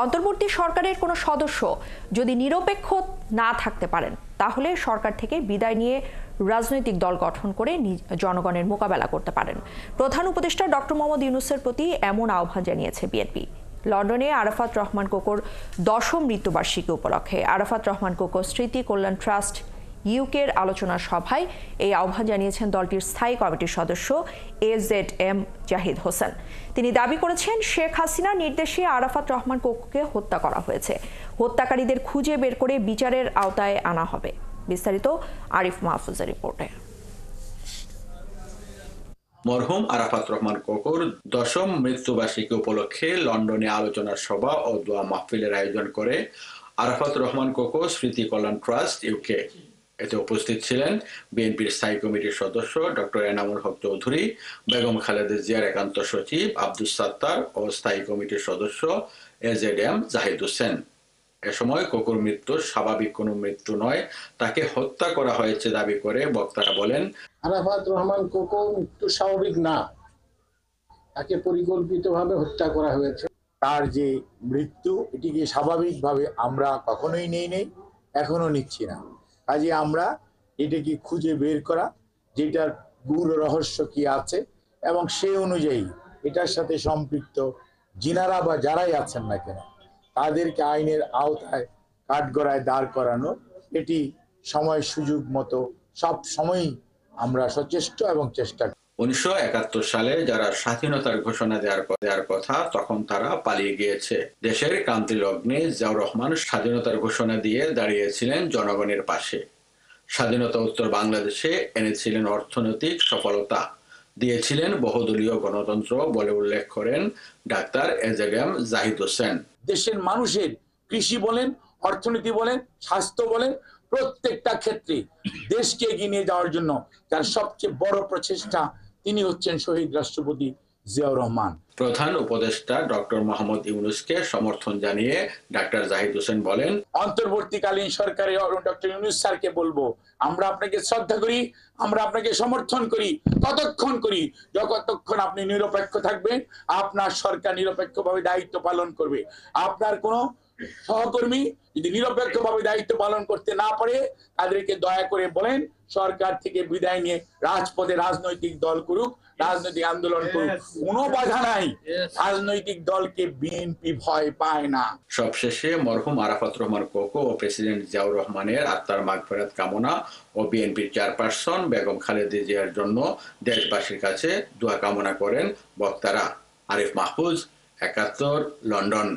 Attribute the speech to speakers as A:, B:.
A: অন্তর্বর্তী সরকারের কোনো সদস্য যদি নিরপেক্ষ না থাকতে পারেন তাহলে সরকার থেকে বিদায় নিয়ে রাজনৈতিক দল গঠন করে জনগণের মোকাবেলা করতে পারেন। প্রধান উপদেষ্টা ডক্টর মোহাম্মদ ইউনূসের প্রতি এমন আহ্বান জানিয়েছে বিএনপি। লন্ডনে আরাফাত রহমান কোকোর 10ম মৃত্যুবার্ষিকী উপলক্ষে আরাফাত রহমান কোকো স্মৃতি কল্যাণ ট্রাস্ট ইউকের আলোচনা সভায় এই আহ্বান জানিয়েছেন দলটির স্থায়ী কমিটির সদস্য AZM জাহিদ হোসেন। তিনি দাবি করেছেন, শেখ হাসিনার নির্দেশে আরাফাত রহমান কোকোকে হত্যা করা হয়েছে। হত্যাকারীদের খুঁজে বের করে বিচারের আওতায় আনা হবে। বিস্তারিত আরিফ মাহফুজের রিপোর্টে।
B: মরহুম আরাফাত রহমান কোকোর 10ম মৃত্যুবার্ষিকী উপলক্ষে লন্ডনে আলোচনা সভা ও দোয়া মাহফিলের আয়োজন করে আরাফাত রহমান কোকো স্মৃতি কল্যাণ ট্রাস্ট ইউকে। এতে উপস্থিত ছিলেন বিএনপির স্থায়ী কমিটির সদস্য ডক্টর এনামুল হক চৌধুরী, বেগম খালেদা জিয়ার একান্ত সচিব আব্দুস সাত্তার ও স্থায়ী কমিটির সদস্য AZM জাহিদ হোসেন। এ সময় কোকোর মৃত্যু স্বাভাবিক কোনো মৃত্যু নয়, তাকে হত্যা করা হয়েছে দাবি করে বক্তারা বলেন,
C: আরাফাত রহমান কোকো মৃত্যু স্বাভাবিক না, তাকে পরিকল্পিতভাবে হত্যা করা হয়েছে। তার যে মৃত্যু, এটিকে স্বাভাবিকভাবে আমরা কখনোই নেই, এখনো নিচ্ছি না। কাজে আমরা এটাকে খুঁজে বের করা, যেটার গূঢ় রহস্য কি আছে এবং সেই অনুযায়ী এটার সাথে সম্পৃক্ত যিনারা বা যারাই আছেন না কেন তাদেরকে আইনের আওতায় কাঠগড়ায় দাঁড় করানো, এটি সময় সুযোগ মতো সব সময়ই আমরা সচেষ্ট এবং চেষ্টা করি।
B: 1971 সালে যারা স্বাধীনতার ঘোষণা দেওয়ার কথা, তখন তারা পালিয়ে গিয়েছে। দেশের ক্রান্তি লগ্নে জিয়াউর রহমান স্বাধীনতার ঘোষণা দিয়ে দাঁড়িয়েছিলেন জনগণের পাশে। স্বাধীনতা উত্তর বাংলাদেশে এনেছিলেন অর্থনৈতিক সফলতা, দিয়েছিলেন বহুদলীয় গণতন্ত্র বলে উল্লেখ করেন ডাক্তার AZM জাহিদ হোসেন।
C: দেশের মানুষের কৃষি বলেন, অর্থনীতি বলেন, স্বাস্থ্য বলেন, প্রত্যেকটা ক্ষেত্রে দেশকে এগিয়ে নিয়ে যাওয়ার জন্য যার সবচেয়ে বড় প্রচেষ্টা, তিনি হচ্ছেন শহীদ রাষ্ট্রপতি জিয়াউর রহমান।
B: প্রধান উপদেষ্টা ডক্টর মোহাম্মদ ইউনূসকে সমর্থন জানিয়ে ডাক্তার জাহিদ হোসেন বলেন,
C: অন্তর্বর্তীকালীন সরকারে ডক্টর ইউনূস স্যারকে বলবো, আমরা আপনাকে শ্রদ্ধা করি, আমরা আপনাকে সমর্থন করি, ততক্ষণ করি যতক্ষণ আপনি নিরপেক্ষ থাকবেন, আপনার সরকার নিরপেক্ষভাবে দায়িত্ব পালন করবে। আপনার কোনো সহকর্মী যদি নিরপেক্ষভাবে দায়িত্ব পালন করতে না পারে, তাদেরকে দয়া করে বলেন সরকার থেকে বিদায় নিয়ে রাজপথে রাজনৈতিক দল করুক, রাজনৈতিক আন্দোলন করুক, কোনো বাধা নাই। রাজনৈতিক দলকে বিএনপি ভয় পায় না।
B: সবশেষে মরহুম আরাফাত রহমান কোকো ও প্রেসিডেন্ট জিয়াউর রহমানের আত্মার মাগফিরাত কামনা ও বিএনপির চেয়ারপারসন বেগম খালেদা জিয়ার জন্য দেশবাসীর কাছে দোয়া কামনা করেন বক্তারা। আরিফ মাহফুজ, 71, লন্ডন।